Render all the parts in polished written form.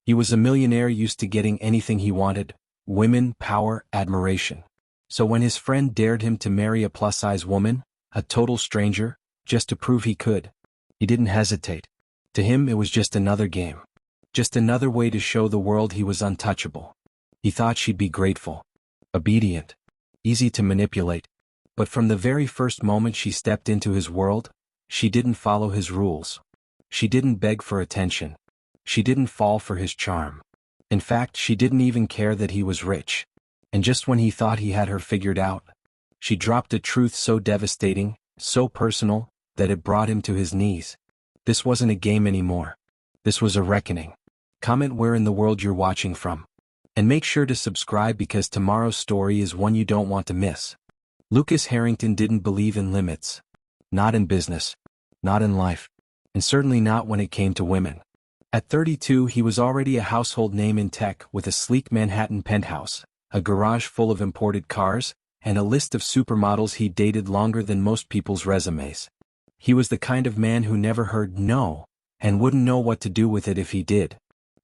He was a millionaire used to getting anything he wanted: women, power, admiration. So when his friend dared him to marry a plus-size woman, a total stranger, just to prove he could, he didn't hesitate. To him it was just another game. Just another way to show the world he was untouchable. He thought she'd be grateful, obedient, easy to manipulate. But from the very first moment she stepped into his world, she didn't follow his rules. She didn't beg for attention. She didn't fall for his charm. In fact, she didn't even care that he was rich. And just when he thought he had her figured out, she dropped a truth so devastating, so personal, that it brought him to his knees. This wasn't a game anymore. This was a reckoning. Comment where in the world you're watching from. And make sure to subscribe because tomorrow's story is one you don't want to miss. Lucas Harrington didn't believe in limits. Not in business. Not in life. And certainly not when it came to women. At 32 he was already a household name in tech with a sleek Manhattan penthouse, a garage full of imported cars, and a list of supermodels he'd dated longer than most people's resumes. He was the kind of man who never heard no, and wouldn't know what to do with it if he did.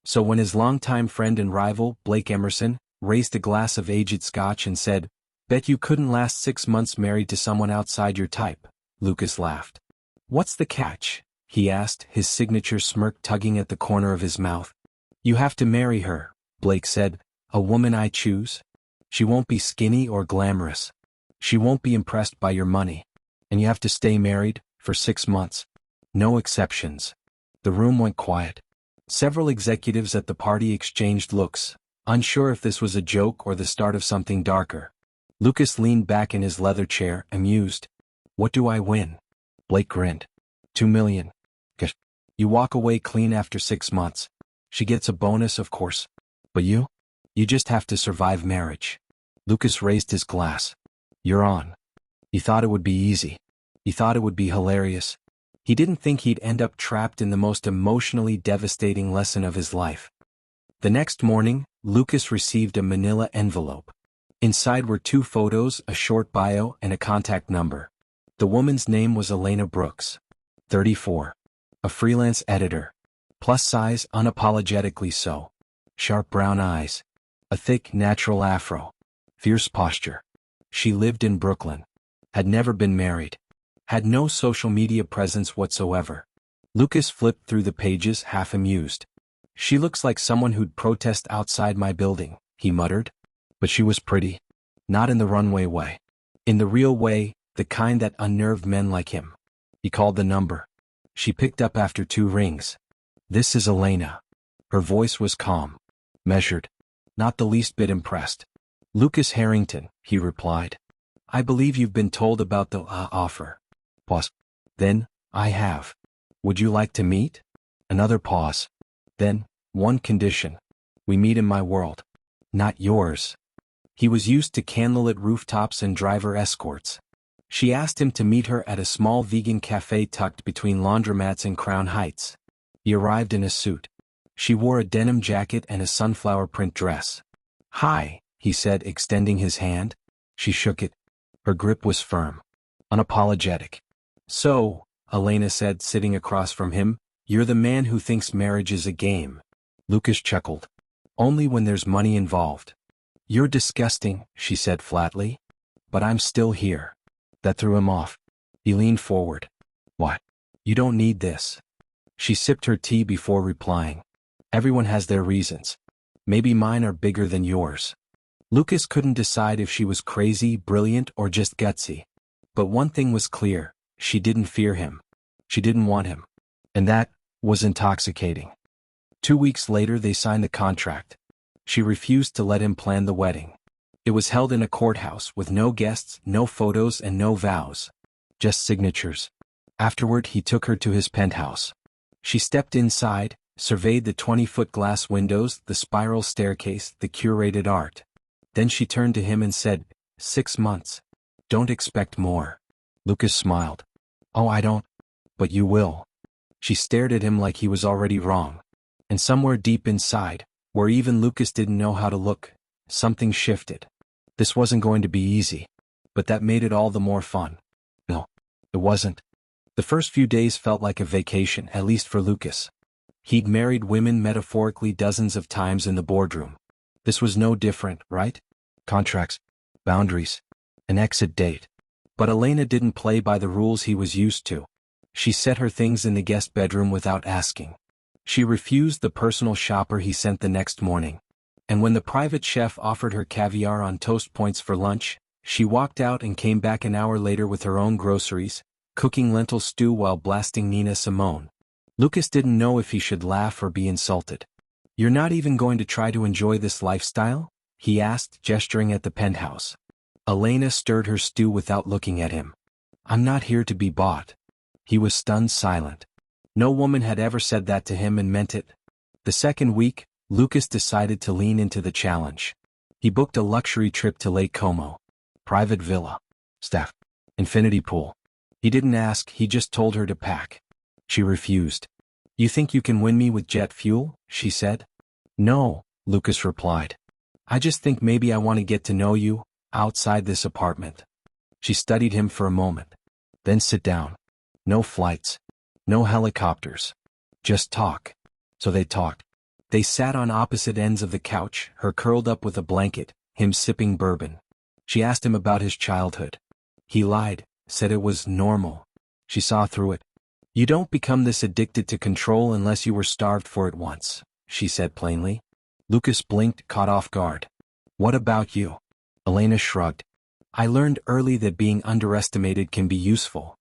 So when his longtime friend and rival, Blake Emerson, raised a glass of aged scotch and said, "Bet you couldn't last 6 months married to someone outside your type," Lucas laughed. "What's the catch?" he asked, his signature smirk tugging at the corner of his mouth. "You have to marry her," Blake said. "A woman I choose. She won't be skinny or glamorous. She won't be impressed by your money. And you have to stay married, for 6 months. No exceptions." The room went quiet. Several executives at the party exchanged looks, unsure if this was a joke or the start of something darker. Lucas leaned back in his leather chair, amused. "What do I win?" Blake grinned. $2 million. Gosh. You walk away clean after 6 months. She gets a bonus, of course. But you? You just have to survive marriage. Lucas raised his glass. "You're on." He thought it would be easy. He thought it would be hilarious. He didn't think he'd end up trapped in the most emotionally devastating lesson of his life. The next morning, Lucas received a manila envelope. Inside were 2 photos, a short bio, and a contact number. The woman's name was Elena Brooks. 34. A freelance editor. Plus size, unapologetically so. Sharp brown eyes. A thick, natural afro. Fierce posture. She lived in Brooklyn. Had never been married. Had no social media presence whatsoever. Lucas flipped through the pages, half amused. "She looks like someone who'd protest outside my building," he muttered. But she was pretty. Not in the runway way. In the real way, the kind that unnerved men like him. He called the number. She picked up after 2 rings. "This is Elena." Her voice was calm. Measured. Not the least bit impressed. "Lucas Harrington," he replied. "I believe you've been told about the offer." Pause. "Then, I have. Would you like to meet?" Another pause. "Then, one condition. We meet in my world. Not yours." He was used to candlelit rooftops and driver escorts. She asked him to meet her at a small vegan cafe tucked between laundromats in Crown Heights. He arrived in a suit. She wore a denim jacket and a sunflower print dress. "Hi," he said, extending his hand. She shook it. Her grip was firm. Unapologetic. "So," Elena said, sitting across from him, "you're the man who thinks marriage is a game." Lucas chuckled. "Only when there's money involved." "You're disgusting," she said flatly. "But I'm still here." That threw him off. He leaned forward. "What? You don't need this." She sipped her tea before replying. "Everyone has their reasons. Maybe mine are bigger than yours." Lucas couldn't decide if she was crazy, brilliant, or just gutsy. But one thing was clear. She didn't fear him. She didn't want him. And that was intoxicating. 2 weeks later they signed the contract. She refused to let him plan the wedding. It was held in a courthouse with no guests, no photos, and no vows. Just signatures. Afterward he took her to his penthouse. She stepped inside, surveyed the 20-foot glass windows, the spiral staircase, the curated art. Then she turned to him and said, 6 months. Don't expect more." Lucas smiled. "Oh, I don't. But you will." She stared at him like he was already wrong. And somewhere deep inside, where even Lucas didn't know how to look, something shifted. This wasn't going to be easy. But that made it all the more fun. No, it wasn't. The first few days felt like a vacation, at least for Lucas. He'd married women metaphorically dozens of times in the boardroom. This was no different, right? Contracts, boundaries, an exit date. But Elena didn't play by the rules he was used to. She set her things in the guest bedroom without asking. She refused the personal shopper he sent the next morning. And when the private chef offered her caviar on toast points for lunch, she walked out and came back an hour later with her own groceries, cooking lentil stew while blasting Nina Simone. Lucas didn't know if he should laugh or be insulted. "You're not even going to try to enjoy this lifestyle?" he asked, gesturing at the penthouse. Elena stirred her stew without looking at him. "I'm not here to be bought." He was stunned silent. No woman had ever said that to him and meant it. The second week, Lucas decided to lean into the challenge. He booked a luxury trip to Lake Como. Private villa. Staff. Infinity pool. He didn't ask, he just told her to pack. She refused. "You think you can win me with jet fuel?" she said. "No," Lucas replied. "I just think maybe I want to get to know you, outside this apartment." She studied him for a moment. "Then sit down. No flights. No helicopters. Just talk." So they talked. They sat on opposite ends of the couch, her curled up with a blanket, him sipping bourbon. She asked him about his childhood. He lied, said it was normal. She saw through it. "You don't become this addicted to control unless you were starved for it once," she said plainly. Lucas blinked, caught off guard. "What about you?" Elena shrugged. "I learned early that being underestimated can be useful."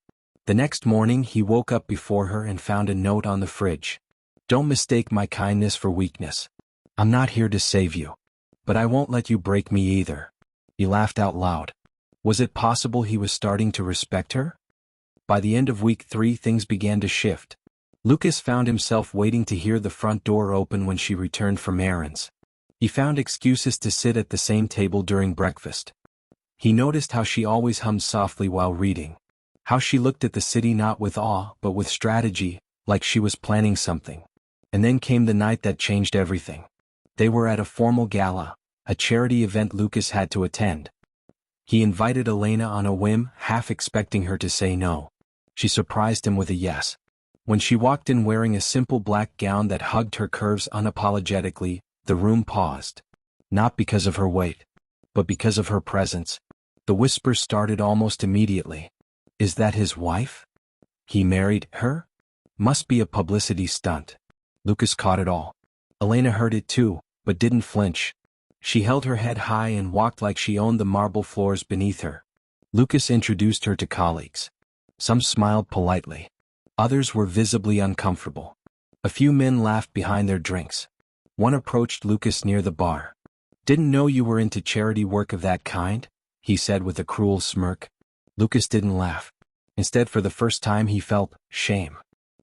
The next morning he woke up before her and found a note on the fridge. "Don't mistake my kindness for weakness. I'm not here to save you. But I won't let you break me either." He laughed out loud. Was it possible he was starting to respect her? By the end of week 3 things began to shift. Lucas found himself waiting to hear the front door open when she returned from errands. He found excuses to sit at the same table during breakfast. He noticed how she always hummed softly while reading. How she looked at the city not with awe but with strategy, like she was planning something. And then came the night that changed everything. They were at a formal gala, a charity event Lucas had to attend. He invited Elena on a whim, half expecting her to say no. She surprised him with a yes. When she walked in wearing a simple black gown that hugged her curves unapologetically, the room paused. Not because of her weight, but because of her presence. The whispers started almost immediately. Is that his wife? He married her? Must be a publicity stunt. Lucas caught it all. Elena heard it too, but didn't flinch. She held her head high and walked like she owned the marble floors beneath her. Lucas introduced her to colleagues. Some smiled politely. Others were visibly uncomfortable. A few men laughed behind their drinks. One approached Lucas near the bar. "Didn't know you were into charity work of that kind," he said with a cruel smirk. Lucas didn't laugh. Instead, for the first time he felt shame.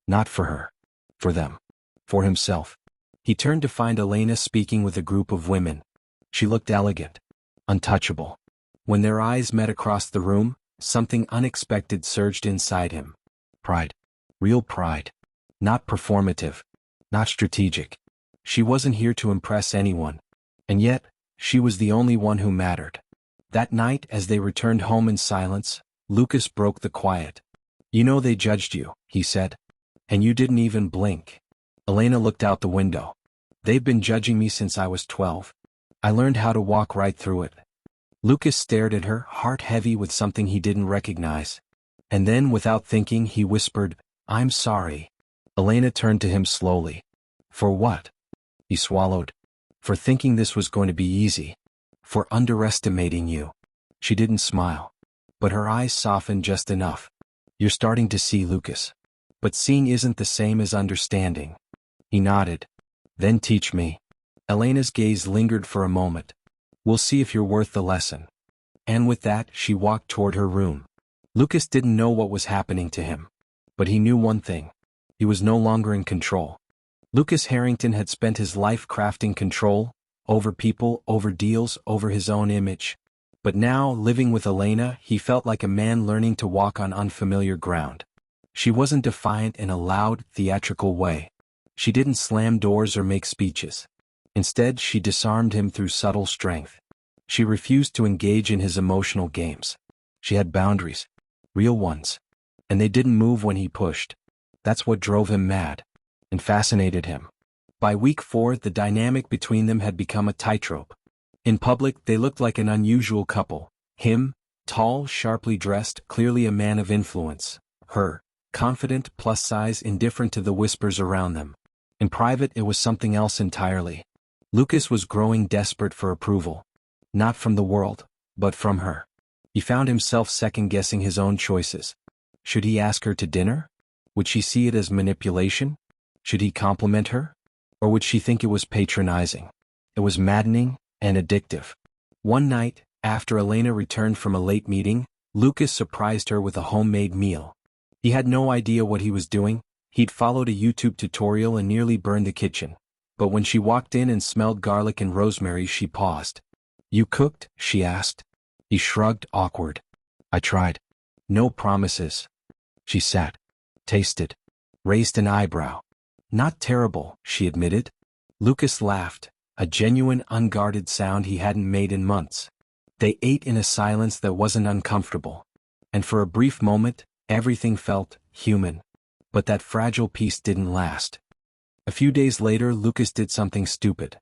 Not for her. For them. For himself. He turned to find Elena speaking with a group of women. She looked elegant. Untouchable. When their eyes met across the room, something unexpected surged inside him. Pride. Real pride. Not performative. Not strategic. She wasn't here to impress anyone. And yet, she was the only one who mattered. That night, as they returned home in silence, Lucas broke the quiet. "You know they judged you," he said. "And you didn't even blink." Elena looked out the window. "They've been judging me since I was 12. I learned how to walk right through it." Lucas stared at her, heart heavy with something he didn't recognize. And then, without thinking, he whispered, "I'm sorry." Elena turned to him slowly. "For what?" He swallowed. "For thinking this was going to be easy. For underestimating you." She didn't smile. But her eyes softened just enough. "You're starting to see, Lucas. But seeing isn't the same as understanding." He nodded. "Then teach me." Elena's gaze lingered for a moment. "We'll see if you're worth the lesson." And with that, she walked toward her room. Lucas didn't know what was happening to him. But he knew one thing. He was no longer in control. Lucas Harrington had spent his life crafting control, over people, over deals, over his own image. But now, living with Elena, he felt like a man learning to walk on unfamiliar ground. She wasn't defiant in a loud, theatrical way. She didn't slam doors or make speeches. Instead, she disarmed him through subtle strength. She refused to engage in his emotional games. She had boundaries. Real ones. And they didn't move when he pushed. That's what drove him mad. and fascinated him. By week 4, the dynamic between them had become a tightrope. In public, they looked like an unusual couple. Him, tall, sharply dressed, clearly a man of influence. Her, confident, plus-size, indifferent to the whispers around them. In private, it was something else entirely. Lucas was growing desperate for approval. Not from the world, but from her. He found himself second-guessing his own choices. Should he ask her to dinner? Would she see it as manipulation? Should he compliment her? Or would she think it was patronizing? It was maddening and addictive. One night, after Elena returned from a late meeting, Lucas surprised her with a homemade meal. He had no idea what he was doing. He'd followed a YouTube tutorial and nearly burned the kitchen. But when she walked in and smelled garlic and rosemary, she paused. "You cooked?" she asked. He shrugged, awkward. "I tried." "No promises." She sat, tasted, raised an eyebrow. "Not terrible," she admitted. Lucas laughed, a genuine, unguarded sound he hadn't made in months. They ate in a silence that wasn't uncomfortable. And for a brief moment, everything felt human. But that fragile peace didn't last. A few days later, Lucas did something stupid.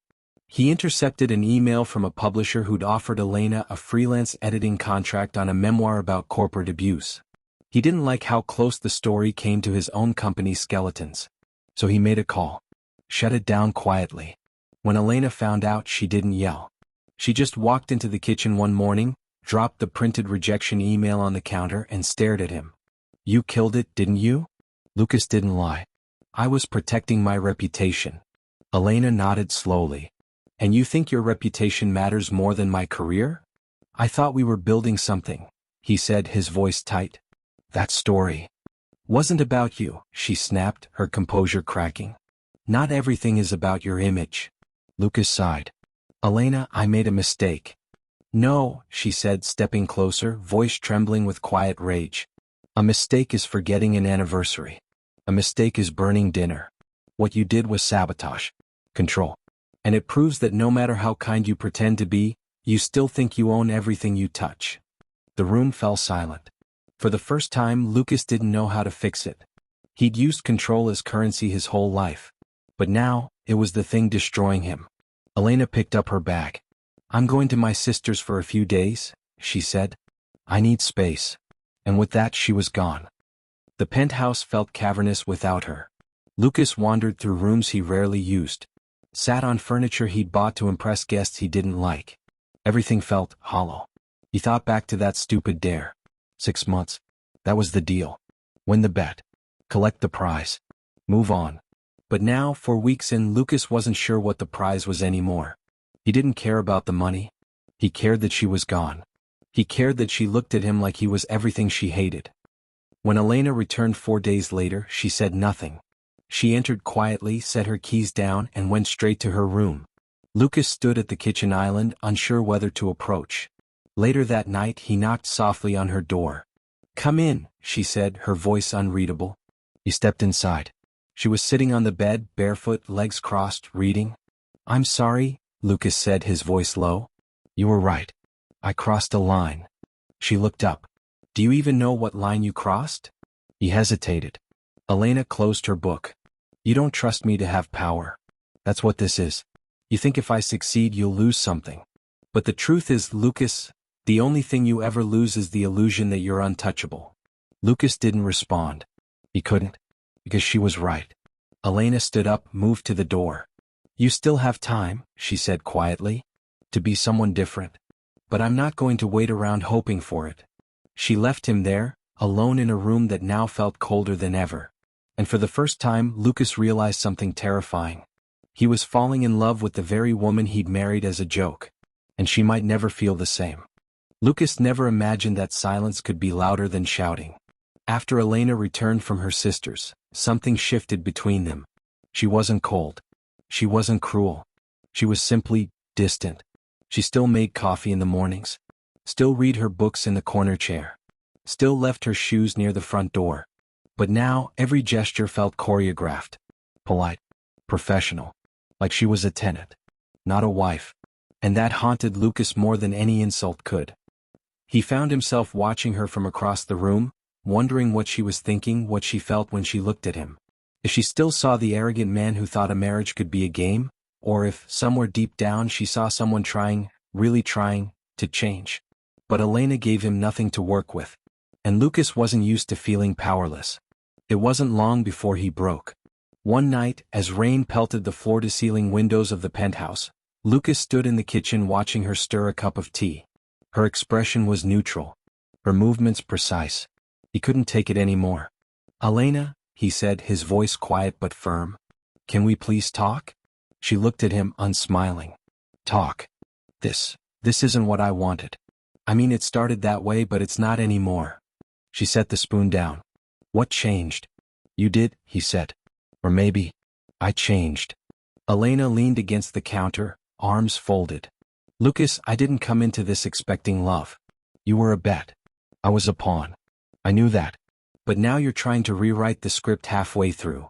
He intercepted an email from a publisher who'd offered Elena a freelance editing contract on a memoir about corporate abuse. He didn't like how close the story came to his own company's skeletons. So he made a call. Shut it down quietly. When Elena found out, she didn't yell. She just walked into the kitchen one morning, dropped the printed rejection email on the counter, and stared at him. "You killed it, didn't you?" Lucas didn't lie. "I was protecting my reputation." Elena nodded slowly. "And you think your reputation matters more than my career?" "I thought we were building something," he said, his voice tight. "That story wasn't about you," she snapped, her composure cracking. "Not everything is about your image." Lucas sighed. "Elena, I made a mistake." "No," she said, stepping closer, voice trembling with quiet rage. "A mistake is forgetting an anniversary. A mistake is burning dinner. What you did was sabotage. Control. And it proves that no matter how kind you pretend to be, you still think you own everything you touch." The room fell silent. For the first time, Lucas didn't know how to fix it. He'd used control as currency his whole life. But now, it was the thing destroying him. Elena picked up her bag. "I'm going to my sister's for a few days," she said. "I need space." And with that, she was gone. The penthouse felt cavernous without her. Lucas wandered through rooms he rarely used. Sat on furniture he'd bought to impress guests he didn't like. Everything felt hollow. He thought back to that stupid dare. 6 months. That was the deal. Win the bet. Collect the prize. Move on. But now, 4 weeks in, Lucas wasn't sure what the prize was anymore. He didn't care about the money. He cared that she was gone. He cared that she looked at him like he was everything she hated. When Elena returned 4 days later, she said nothing. She entered quietly, set her keys down, and went straight to her room. Lucas stood at the kitchen island, unsure whether to approach. Later that night, he knocked softly on her door. "Come in," she said, her voice unreadable. He stepped inside. She was sitting on the bed, barefoot, legs crossed, reading. "I'm sorry," Lucas said, his voice low. "You were right. I crossed a line." She looked up. "Do you even know what line you crossed?" He hesitated. Elena closed her book. "You don't trust me to have power. That's what this is. You think if I succeed you'll lose something. But the truth is, Lucas, the only thing you ever lose is the illusion that you're untouchable." Lucas didn't respond. He couldn't. Because she was right. Elena stood up, moved to the door. "You still have time," she said quietly, "to be someone different. But I'm not going to wait around hoping for it." She left him there, alone in a room that now felt colder than ever. And for the first time, Lucas realized something terrifying. He was falling in love with the very woman he'd married as a joke. And she might never feel the same. Lucas never imagined that silence could be louder than shouting. After Elena returned from her sister's, something shifted between them. She wasn't cold. She wasn't cruel. She was simply distant. She still made coffee in the mornings. Still read her books in the corner chair. Still left her shoes near the front door. But now, every gesture felt choreographed. Polite. Professional. Like she was a tenant. Not a wife. And that haunted Lucas more than any insult could. He found himself watching her from across the room, wondering what she was thinking, what she felt when she looked at him. If she still saw the arrogant man who thought a marriage could be a game, or if, somewhere deep down, she saw someone trying, really trying, to change. But Elena gave him nothing to work with. And Lucas wasn't used to feeling powerless. It wasn't long before he broke. One night, as rain pelted the floor-to-ceiling windows of the penthouse, Lucas stood in the kitchen watching her stir a cup of tea. Her expression was neutral. Her movements precise. He couldn't take it anymore. "Elena," he said, his voice quiet but firm. "Can we please talk?" She looked at him, unsmiling. "Talk? This isn't what I wanted. I mean, it started that way, but it's not anymore." She set the spoon down. "What changed?" "You did," he said. "Or maybe I changed." Elena leaned against the counter, arms folded. "Lucas, I didn't come into this expecting love. You were a bet. I was a pawn. I knew that. But now you're trying to rewrite the script halfway through."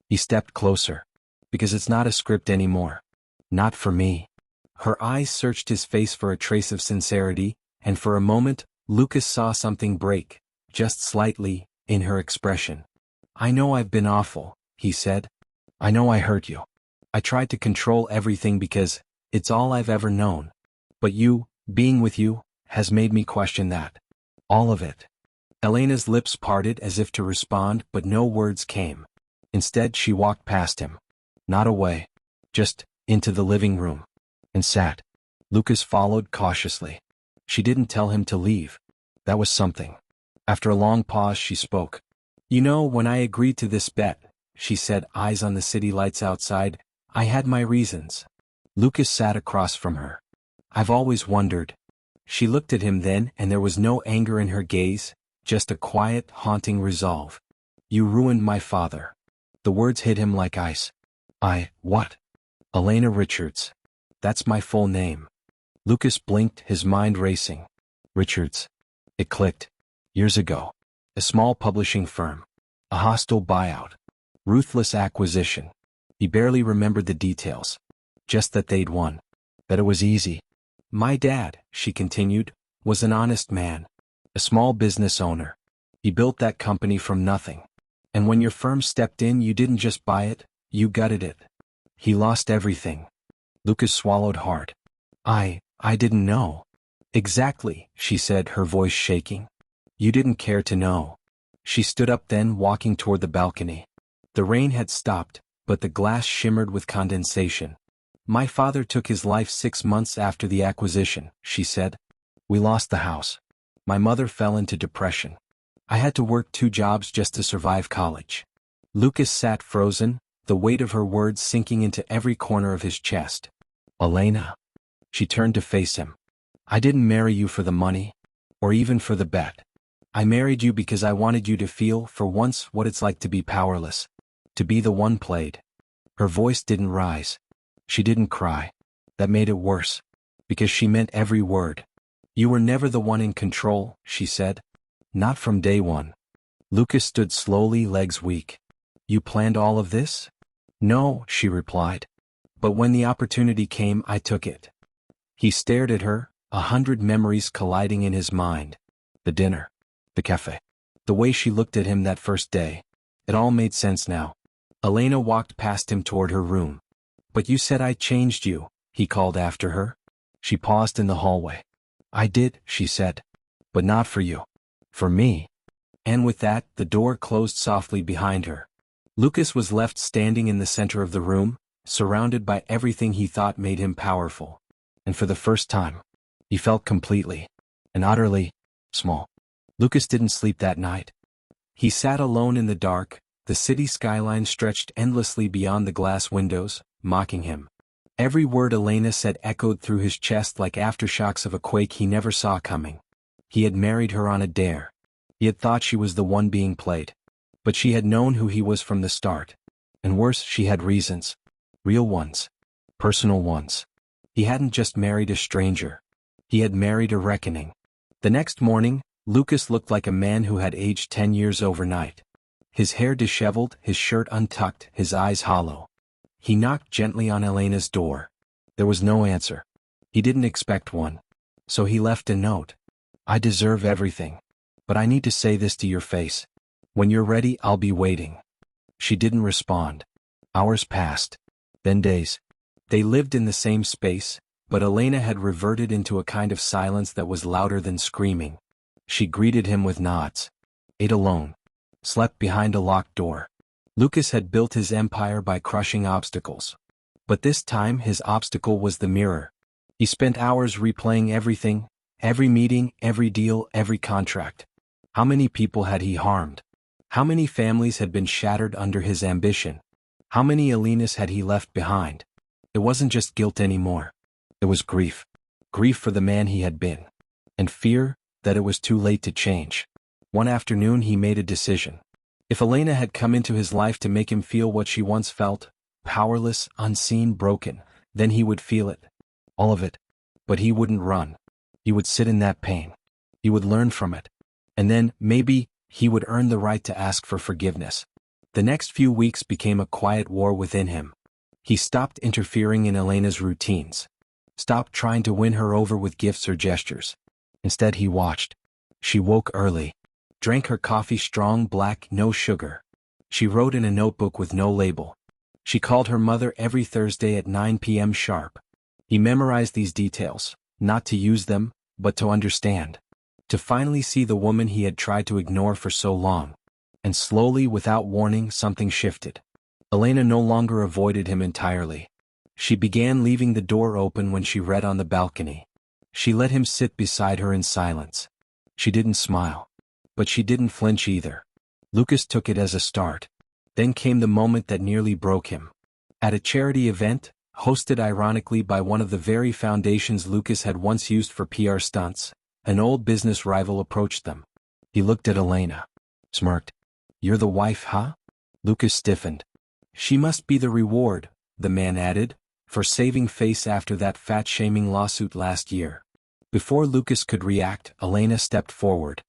He stepped closer. "Because it's not a script anymore. Not for me." Her eyes searched his face for a trace of sincerity, and for a moment, Lucas saw something break, just slightly, in her expression. "I know I've been awful," he said. "I know I hurt you. I tried to control everything because it's all I've ever known. But you, being with you, has made me question that. All of it." Elena's lips parted as if to respond, but no words came. Instead, she walked past him. Not away. Just into the living room. And sat. Lucas followed cautiously. She didn't tell him to leave. That was something. After a long pause, she spoke. "You know, when I agreed to this bet," she said, eyes on the city lights outside, "I had my reasons." Lucas sat across from her. "I've always wondered." She looked at him then, and there was no anger in her gaze, just a quiet, haunting resolve. "You ruined my father." The words hit him like ice. What?" "Elena Richards. That's my full name." Lucas blinked, his mind racing. "Richards." It clicked. Years ago. A small publishing firm. A hostile buyout. Ruthless acquisition. He barely remembered the details. Just that they'd won. That it was easy. "My dad," she continued, "was an honest man. A small business owner. He built that company from nothing. And when your firm stepped in, you didn't just buy it, you gutted it. He lost everything." Lucas swallowed hard. I didn't know." "Exactly," she said, her voice shaking. "You didn't care to know." She stood up then, walking toward the balcony. The rain had stopped, but the glass shimmered with condensation. "My father took his life 6 months after the acquisition," she said. "We lost the house. My mother fell into depression. I had to work 2 jobs just to survive college." Lucas sat frozen, the weight of her words sinking into every corner of his chest. "Elena." She turned to face him. "I didn't marry you for the money, or even for the bet. I married you because I wanted you to feel, for once, what it's like to be powerless. To be the one played." Her voice didn't rise. She didn't cry. That made it worse. Because she meant every word. "You were never the one in control," she said. "Not from day one." Lucas stood slowly, legs weak. "You planned all of this?" "No," she replied. "But when the opportunity came, I took it." He stared at her, 100 memories colliding in his mind. The dinner. The cafe. The way she looked at him that first day. It all made sense now. Elena walked past him toward her room. "But you said I changed you," he called after her. She paused in the hallway. "I did," she said. "But not for you. For me." And with that, the door closed softly behind her. Lucas was left standing in the center of the room, surrounded by everything he thought made him powerful. And for the first time, he felt completely and utterly small. Lucas didn't sleep that night. He sat alone in the dark, the city skyline stretched endlessly beyond the glass windows, mocking him. Every word Elena said echoed through his chest like aftershocks of a quake he never saw coming. He had married her on a dare. He had thought she was the one being played. But she had known who he was from the start. And worse, she had reasons. Real ones. Personal ones. He hadn't just married a stranger. He had married a reckoning. The next morning, Lucas looked like a man who had aged 10 years overnight. His hair disheveled, his shirt untucked, his eyes hollow. He knocked gently on Elena's door. There was no answer. He didn't expect one. So he left a note. "I deserve everything. But I need to say this to your face. When you're ready, I'll be waiting." She didn't respond. Hours passed. Then days. They lived in the same space, but Elena had reverted into a kind of silence that was louder than screaming. She greeted him with nods. Ate alone. Slept behind a locked door. Lucas had built his empire by crushing obstacles. But this time his obstacle was the mirror. He spent hours replaying everything, every meeting, every deal, every contract. How many people had he harmed? How many families had been shattered under his ambition? How many Elenas had he left behind? It wasn't just guilt anymore. It was grief. Grief for the man he had been. And fear that it was too late to change. One afternoon he made a decision. If Elena had come into his life to make him feel what she once felt, powerless, unseen, broken, then he would feel it. All of it. But he wouldn't run. He would sit in that pain. He would learn from it. And then, maybe, he would earn the right to ask for forgiveness. The next few weeks became a quiet war within him. He stopped interfering in Elena's routines. Stopped trying to win her over with gifts or gestures. Instead he watched. She woke early. Drank her coffee strong black, no sugar. She wrote in a notebook with no label. She called her mother every Thursday at 9 p.m. sharp. He memorized these details, not to use them, but to understand. To finally see the woman he had tried to ignore for so long. And slowly, without warning, something shifted. Elena no longer avoided him entirely. She began leaving the door open when she read on the balcony. She let him sit beside her in silence. She didn't smile. But she didn't flinch either. Lucas took it as a start. Then came the moment that nearly broke him. At a charity event, hosted ironically by one of the very foundations Lucas had once used for PR stunts, an old business rival approached them. He looked at Elena. Smirked. "You're the wife, huh?" Lucas stiffened. "She must be the reward," the man added, "for saving face after that fat-shaming lawsuit last year." Before Lucas could react, Elena stepped forward.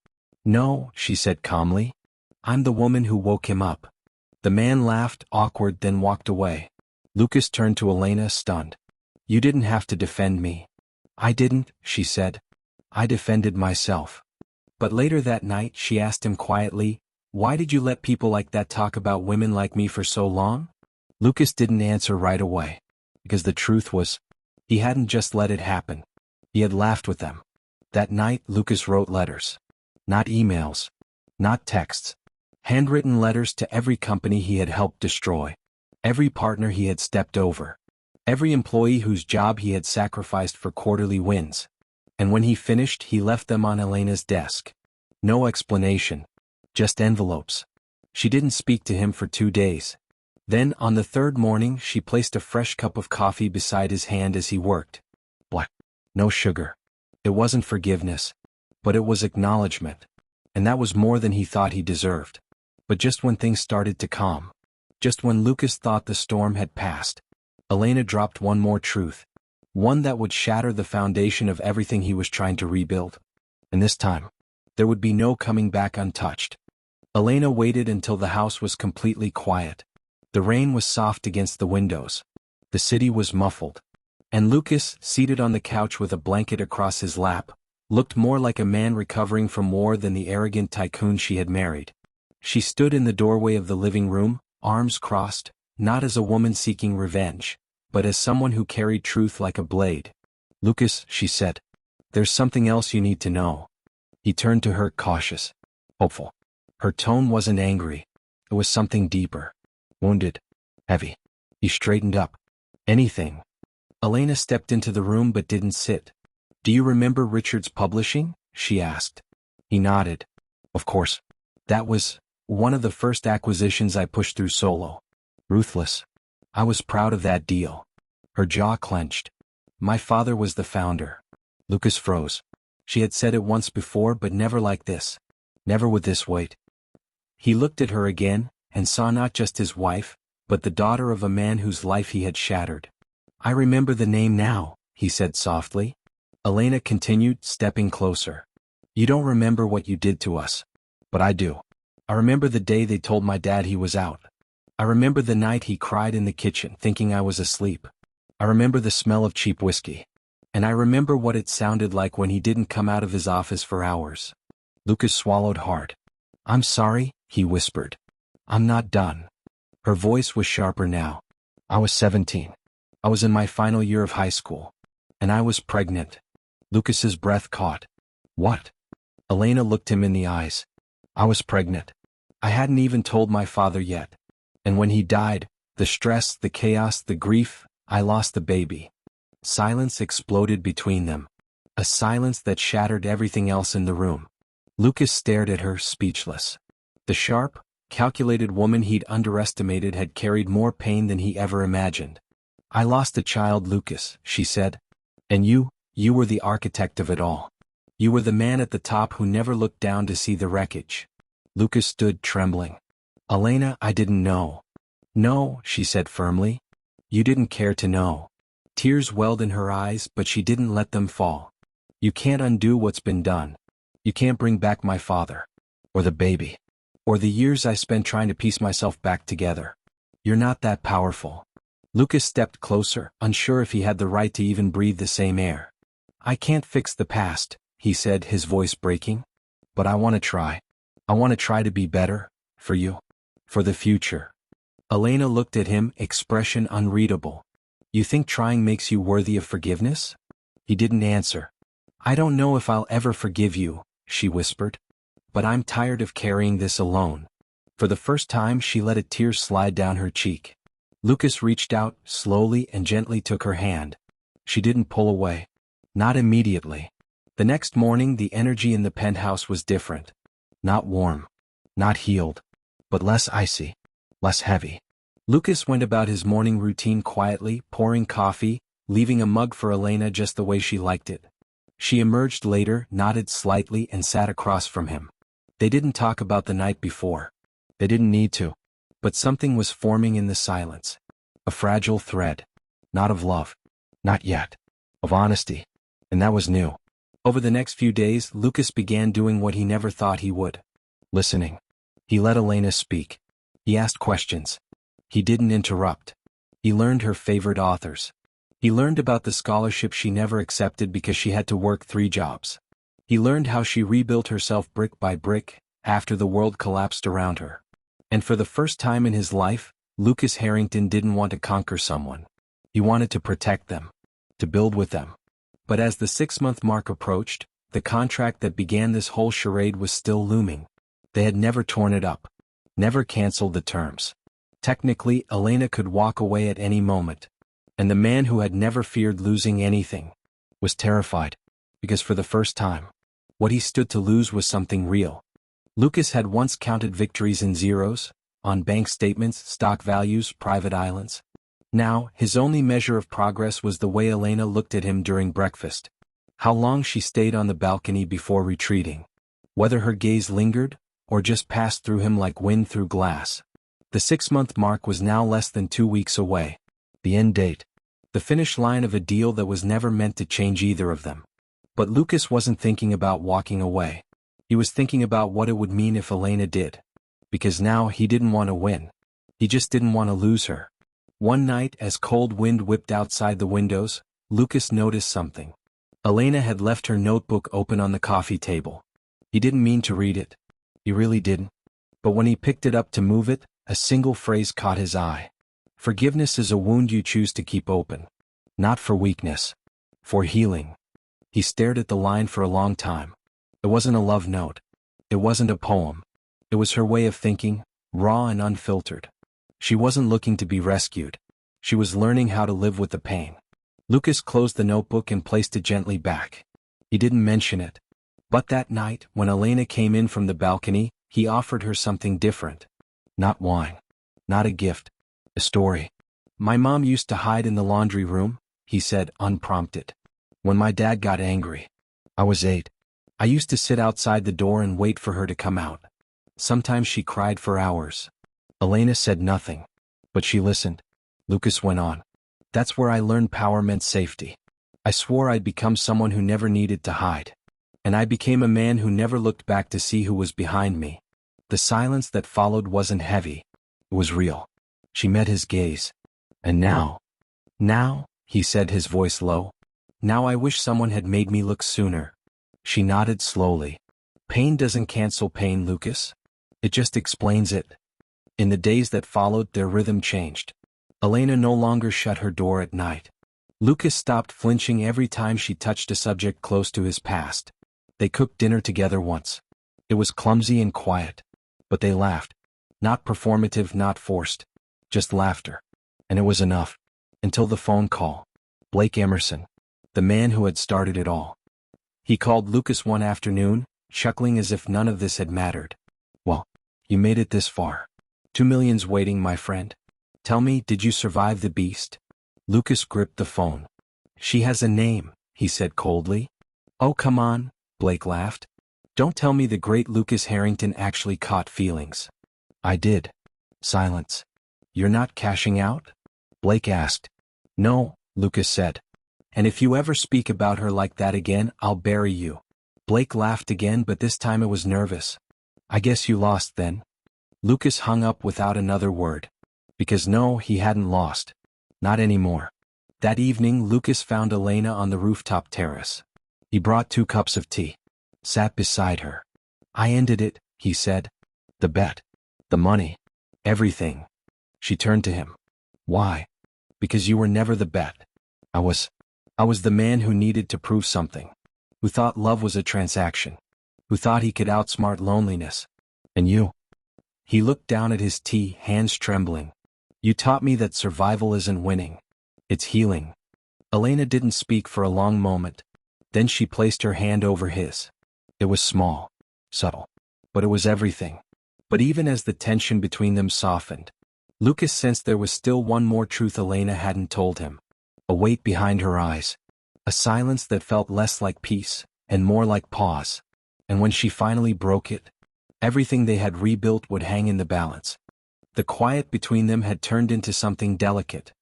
"No," she said calmly. "I'm the woman who woke him up." The man laughed, awkward, then walked away. Lucas turned to Elena, stunned. "You didn't have to defend me." "I didn't," she said. "I defended myself." But later that night she asked him quietly, "Why did you let people like that talk about women like me for so long?" Lucas didn't answer right away. Because the truth was, he hadn't just let it happen. He had laughed with them. That night Lucas wrote letters. Not emails. Not texts. Handwritten letters to every company he had helped destroy. Every partner he had stepped over. Every employee whose job he had sacrificed for quarterly wins. And when he finished, he left them on Elena's desk. No explanation. Just envelopes. She didn't speak to him for 2 days. Then, on the third morning, she placed a fresh cup of coffee beside his hand as he worked. Black. No sugar. It wasn't forgiveness. But it was acknowledgement. And that was more than he thought he deserved. But just when things started to calm. Just when Lucas thought the storm had passed. Elena dropped one more truth. One that would shatter the foundation of everything he was trying to rebuild. And this time, there would be no coming back untouched. Elena waited until the house was completely quiet. The rain was soft against the windows. The city was muffled. And Lucas, seated on the couch with a blanket across his lap, looked more like a man recovering from war than the arrogant tycoon she had married. She stood in the doorway of the living room, arms crossed, not as a woman seeking revenge, but as someone who carried truth like a blade. "Lucas," she said, "there's something else you need to know." He turned to her, cautious, hopeful. Her tone wasn't angry. It was something deeper. Wounded. Heavy. He straightened up. "Anything." Elena stepped into the room but didn't sit. "Do you remember Richard's Publishing?" she asked. He nodded. "Of course. That was one of the first acquisitions I pushed through solo. Ruthless. I was proud of that deal." Her jaw clenched. "My father was the founder." Lucas froze. She had said it once before, but never like this. Never with this weight. He looked at her again, and saw not just his wife, but the daughter of a man whose life he had shattered. "I remember the name now," he said softly. Elena continued, stepping closer. "You don't remember what you did to us. But I do. I remember the day they told my dad he was out. I remember the night he cried in the kitchen thinking I was asleep. I remember the smell of cheap whiskey. And I remember what it sounded like when he didn't come out of his office for hours." Lucas swallowed hard. "I'm sorry," he whispered. "I'm not done." Her voice was sharper now. I was 17. I was in my final year of high school. And I was pregnant. Lucas's breath caught. What? Elena looked him in the eyes. I was pregnant. I hadn't even told my father yet. And when he died, the stress, the chaos, the grief, I lost the baby. Silence exploded between them. A silence that shattered everything else in the room. Lucas stared at her, speechless. The sharp, calculated woman he'd underestimated had carried more pain than he ever imagined. I lost a child, Lucas, she said. And you were the architect of it all. You were the man at the top who never looked down to see the wreckage. Lucas stood trembling. Elena, I didn't know. No, she said firmly. You didn't care to know. Tears welled in her eyes, but she didn't let them fall. You can't undo what's been done. You can't bring back my father. Or the baby. Or the years I spent trying to piece myself back together. You're not that powerful. Lucas stepped closer, unsure if he had the right to even breathe the same air. I can't fix the past, he said, his voice breaking. But I want to try. I want to try to be better, for you. For the future. Elena looked at him, expression unreadable. You think trying makes you worthy of forgiveness? He didn't answer. I don't know if I'll ever forgive you, she whispered. But I'm tired of carrying this alone. For the first time she let a tear slide down her cheek. Lucas reached out, slowly and gently took her hand. She didn't pull away. Not immediately. The next morning the energy in the penthouse was different. Not warm. Not healed. But less icy. Less heavy. Lucas went about his morning routine quietly, pouring coffee, leaving a mug for Elena just the way she liked it. She emerged later, nodded slightly and sat across from him. They didn't talk about the night before. They didn't need to. But something was forming in the silence. A fragile thread. Not of love. Not yet. Of honesty. And that was new. Over the next few days, Lucas began doing what he never thought he would. Listening. He let Elena speak. He asked questions. He didn't interrupt. He learned her favorite authors. He learned about the scholarship she never accepted because she had to work 3 jobs. He learned how she rebuilt herself brick by brick, after the world collapsed around her. And for the first time in his life, Lucas Harrington didn't want to conquer someone. He wanted to protect them. To build with them. But as the 6-month mark approached, the contract that began this whole charade was still looming. They had never torn it up. Never canceled the terms. Technically, Elena could walk away at any moment. And the man who had never feared losing anything was terrified. Because for the first time, what he stood to lose was something real. Lucas had once counted victories in zeros, on bank statements, stock values, private islands. Now, his only measure of progress was the way Elena looked at him during breakfast. How long she stayed on the balcony before retreating. Whether her gaze lingered, or just passed through him like wind through glass. The 6-month mark was now less than 2 weeks away. The end date. The finish line of a deal that was never meant to change either of them. But Lucas wasn't thinking about walking away. He was thinking about what it would mean if Elena did. Because now he didn't want to win. He just didn't want to lose her. One night, as cold wind whipped outside the windows, Lucas noticed something. Elena had left her notebook open on the coffee table. He didn't mean to read it. He really didn't. But when he picked it up to move it, a single phrase caught his eye. Forgiveness is a wound you choose to keep open. Not for weakness. For healing. He stared at the line for a long time. It wasn't a love note. It wasn't a poem. It was her way of thinking, raw and unfiltered. She wasn't looking to be rescued. She was learning how to live with the pain. Lucas closed the notebook and placed it gently back. He didn't mention it. But that night, when Elena came in from the balcony, he offered her something different. Not wine. Not a gift. A story. My mom used to hide in the laundry room, he said, unprompted. When my dad got angry. I was 8. I used to sit outside the door and wait for her to come out. Sometimes she cried for hours. Elena said nothing. But she listened. Lucas went on. That's where I learned power meant safety. I swore I'd become someone who never needed to hide. And I became a man who never looked back to see who was behind me. The silence that followed wasn't heavy. It was real. She met his gaze. And now, he said, his voice low. Now I wish someone had made me look sooner. She nodded slowly. Pain doesn't cancel pain, Lucas. It just explains it. In the days that followed, their rhythm changed. Elena no longer shut her door at night. Lucas stopped flinching every time she touched a subject close to his past. They cooked dinner together once. It was clumsy and quiet. But they laughed. Not performative, not forced. Just laughter. And it was enough. Until the phone call. Blake Emerson. The man who had started it all. He called Lucas one afternoon, chuckling as if none of this had mattered. "Well, you made it this far. 2 million's waiting, my friend. Tell me, did you survive the beast?" Lucas gripped the phone. "She has a name," he said coldly. "Oh, come on," Blake laughed. "Don't tell me the great Lucas Harrington actually caught feelings." "I did." Silence. "You're not cashing out?" Blake asked. "No," Lucas said. "And if you ever speak about her like that again, I'll bury you." Blake laughed again, but this time it was nervous. "I guess you lost then." Lucas hung up without another word. Because no, he hadn't lost. Not anymore. That evening, Lucas found Elena on the rooftop terrace. He brought 2 cups of tea. Sat beside her. "I ended it," he said. "The bet. The money. Everything." She turned to him. "Why?" "Because you were never the bet. I was the man who needed to prove something. Who thought love was a transaction. Who thought he could outsmart loneliness. And you." He looked down at his tea, hands trembling. "You taught me that survival isn't winning. It's healing." Elena didn't speak for a long moment. Then she placed her hand over his. It was small, subtle, but it was everything. But even as the tension between them softened, Lucas sensed there was still one more truth Elena hadn't told him. A weight behind her eyes. A silence that felt less like peace, and more like pause. And when she finally broke it, everything they had rebuilt would hang in the balance. The quiet between them had turned into something delicate.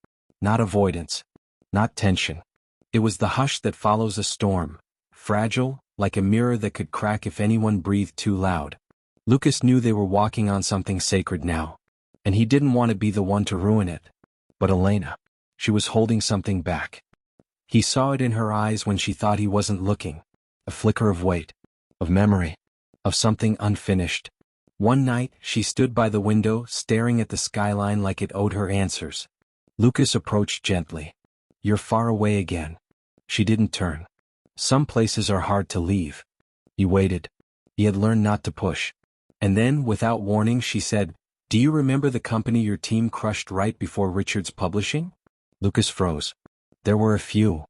Not avoidance. Not tension. It was the hush that follows a storm. Fragile, like a mirror that could crack if anyone breathed too loud. Lucas knew they were walking on something sacred now. And he didn't want to be the one to ruin it. But Elena. She was holding something back. He saw it in her eyes when she thought he wasn't looking. A flicker of weight. Of memory. Of something unfinished. One night, she stood by the window, staring at the skyline like it owed her answers. Lucas approached gently. "You're far away again." She didn't turn. Some places are hard to leave. He waited. He had learned not to push. And then, without warning, she said, "Do you remember the company your team crushed right before Richard's Publishing?" Lucas froze. There were a few.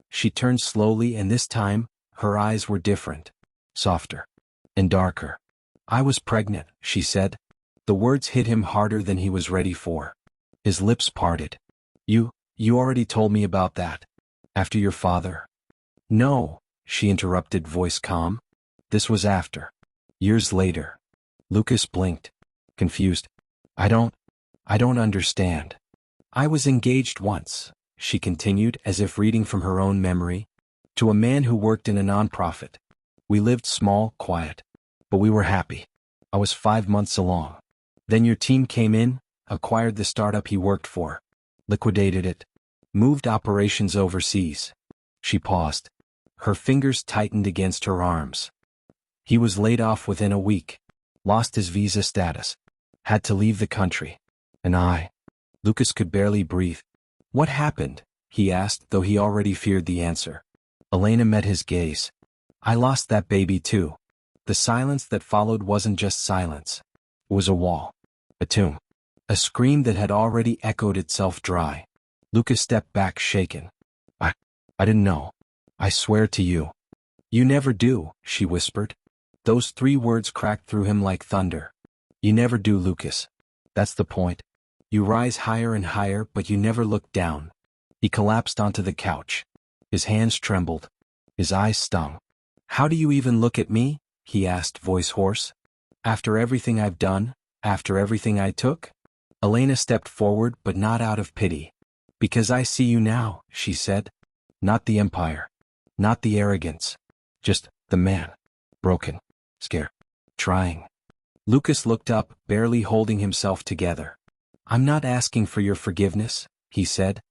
She turned slowly, and this time, her eyes were different. Softer. And darker. "I was pregnant," she said. The words hit him harder than he was ready for. His lips parted. You already told me about that. After your father." "No," she interrupted, voice calm. "This was after. Years later." Lucas blinked. Confused. I don't understand." "I was engaged once," she continued, as if reading from her own memory, "to a man who worked in a nonprofit. We lived small, quiet. But we were happy. I was 5 months along. Then your team came in, acquired the startup he worked for. Liquidated it. Moved operations overseas." She paused. Her fingers tightened against her arms. "He was laid off within a week. Lost his visa status. Had to leave the country. And I." Lucas could barely breathe. "What happened?" he asked, though he already feared the answer. Elena met his gaze. "I lost that baby too." The silence that followed wasn't just silence. It was a wall. A tomb. A scream that had already echoed itself dry. Lucas stepped back, shaken. I didn't know. I swear to you." "You never do," she whispered. Those 3 words cracked through him like thunder. "You never do, Lucas. That's the point. You rise higher and higher, but you never look down." He collapsed onto the couch. His hands trembled. His eyes stung. "How do you even look at me?" he asked, voice hoarse. "After everything I've done? After everything I took?" Elena stepped forward, but not out of pity. "Because I see you now," she said. "Not the empire. Not the arrogance. Just the man. Broken. Scared. Trying." Lucas looked up, barely holding himself together. "I'm not asking for your forgiveness," he said.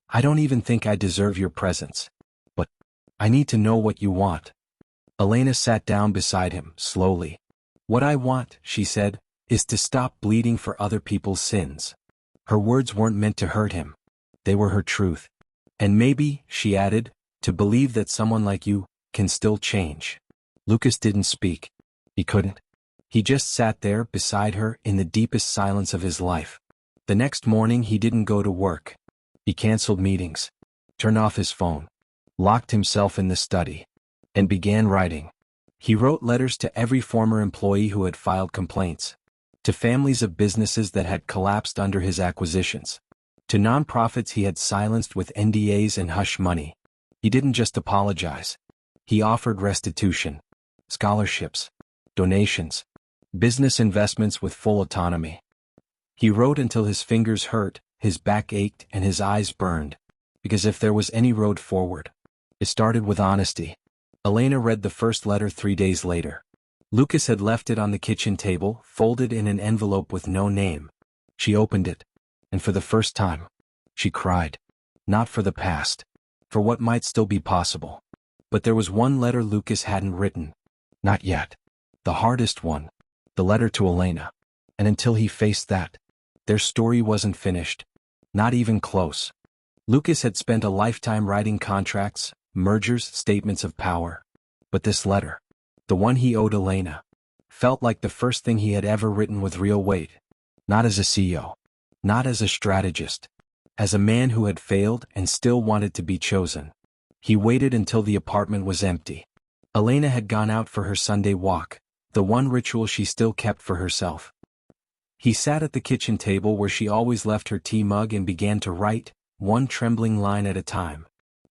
"I don't even think I deserve your presence. But I need to know what you want." Elena sat down beside him, slowly. "What I want," she said, is to stop bleeding for other people's sins. Her words weren't meant to hurt him. They were her truth. And maybe, she added, to believe that someone like you can still change. Lucas didn't speak. He couldn't. He just sat there beside her in the deepest silence of his life. The next morning he didn't go to work. He canceled meetings, turned off his phone, locked himself in the study, and began writing. He wrote letters to every former employee who had filed complaints, to families of businesses that had collapsed under his acquisitions, to nonprofits he had silenced with NDAs and hush money. He didn't just apologize. He offered restitution, scholarships, donations, business investments with full autonomy. He wrote until his fingers hurt, his back ached, and his eyes burned, because if there was any road forward, it started with honesty. Elena read the first letter 3 days later. Lucas had left it on the kitchen table, folded in an envelope with no name. She opened it, and for the first time, she cried. Not for the past, for what might still be possible. But there was one letter Lucas hadn't written. Not yet. The hardest one. The letter to Elena. And until he faced that, their story wasn't finished. Not even close. Lucas had spent a lifetime writing contracts, mergers, statements of power. But this letter, the one he owed Elena, felt like the first thing he had ever written with real weight. Not as a CEO. Not as a strategist. As a man who had failed and still wanted to be chosen. He waited until the apartment was empty. Elena had gone out for her Sunday walk, the one ritual she still kept for herself. He sat at the kitchen table where she always left her tea mug and began to write, one trembling line at a time.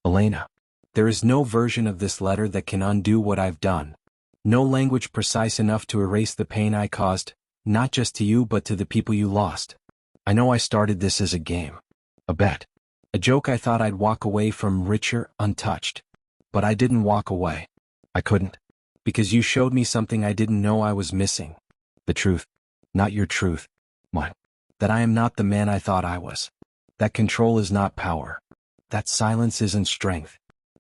Elena, there is no version of this letter that can undo what I've done. No language precise enough to erase the pain I caused, not just to you but to the people you lost. I know I started this as a game. A bet. A joke I thought I'd walk away from richer, untouched. But I didn't walk away. I couldn't. Because you showed me something I didn't know I was missing. The truth. Not your truth. Mine. That I am not the man I thought I was. That control is not power. That silence isn't strength.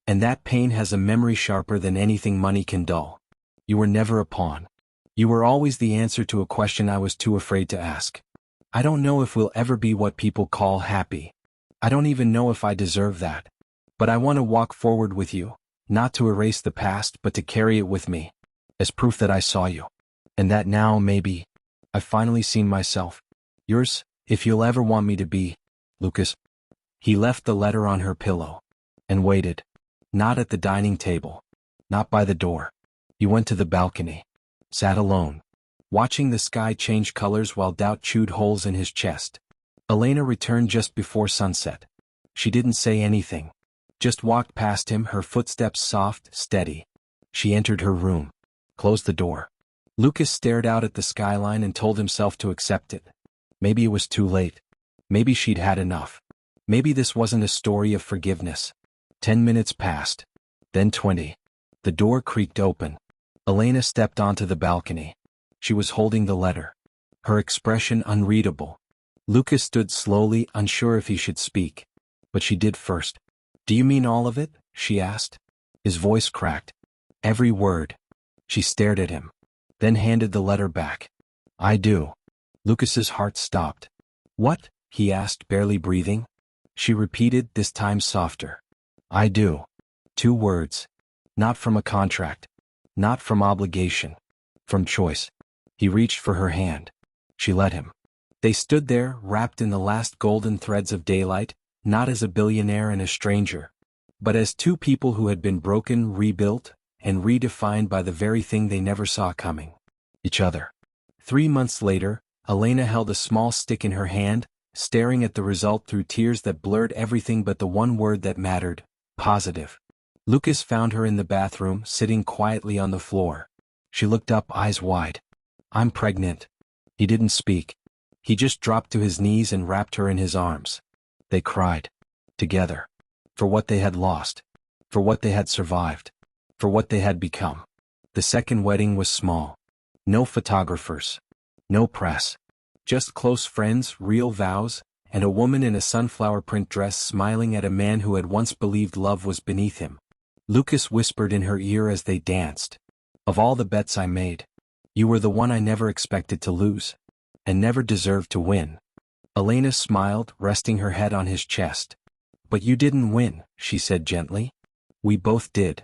And that pain has a memory sharper than anything money can dull. You were never a pawn. You were always the answer to a question I was too afraid to ask. I don't know if we'll ever be what people call happy. I don't even know if I deserve that. But I want to walk forward with you, not to erase the past but to carry it with me, as proof that I saw you. And that now, maybe, I've finally seen myself. Yours, if you'll ever want me to be, Lucas. He left the letter on her pillow. And waited. Not at the dining table. Not by the door. He went to the balcony. Sat alone. Watching the sky change colors while doubt chewed holes in his chest. Elena returned just before sunset. She didn't say anything. Just walked past him, her footsteps soft, steady. She entered her room. Closed the door. Lucas stared out at the skyline and told himself to accept it. Maybe it was too late. Maybe she'd had enough. Maybe this wasn't a story of forgiveness. 10 minutes passed. Then 20. The door creaked open. Elena stepped onto the balcony. She was holding the letter. Her expression unreadable. Lucas stood slowly, unsure if he should speak. But she did first. Do you mean all of it? She asked. His voice cracked. Every word. She stared at him. Then handed the letter back. I do. Lucas's heart stopped. What? He asked, barely breathing. She repeated, this time softer. I do. 2 words. Not from a contract. Not from obligation. From choice. He reached for her hand. She let him. They stood there, wrapped in the last golden threads of daylight, not as a billionaire and a stranger, but as 2 people who had been broken, rebuilt, and redefined by the very thing they never saw coming. Each other. 3 months later, Elena held a small stick in her hand, staring at the result through tears that blurred everything but the one word that mattered, positive. Lucas found her in the bathroom, sitting quietly on the floor. She looked up, eyes wide. I'm pregnant. He didn't speak. He just dropped to his knees and wrapped her in his arms. They cried. Together. For what they had lost. For what they had survived. For what they had become. The second wedding was small. No photographers. No press. Just close friends, real vows, and a woman in a sunflower print dress smiling at a man who had once believed love was beneath him. Lucas whispered in her ear as they danced. Of all the bets I made, you were the one I never expected to lose. and never deserved to win. Elena smiled, resting her head on his chest. But you didn't win, she said gently. We both did.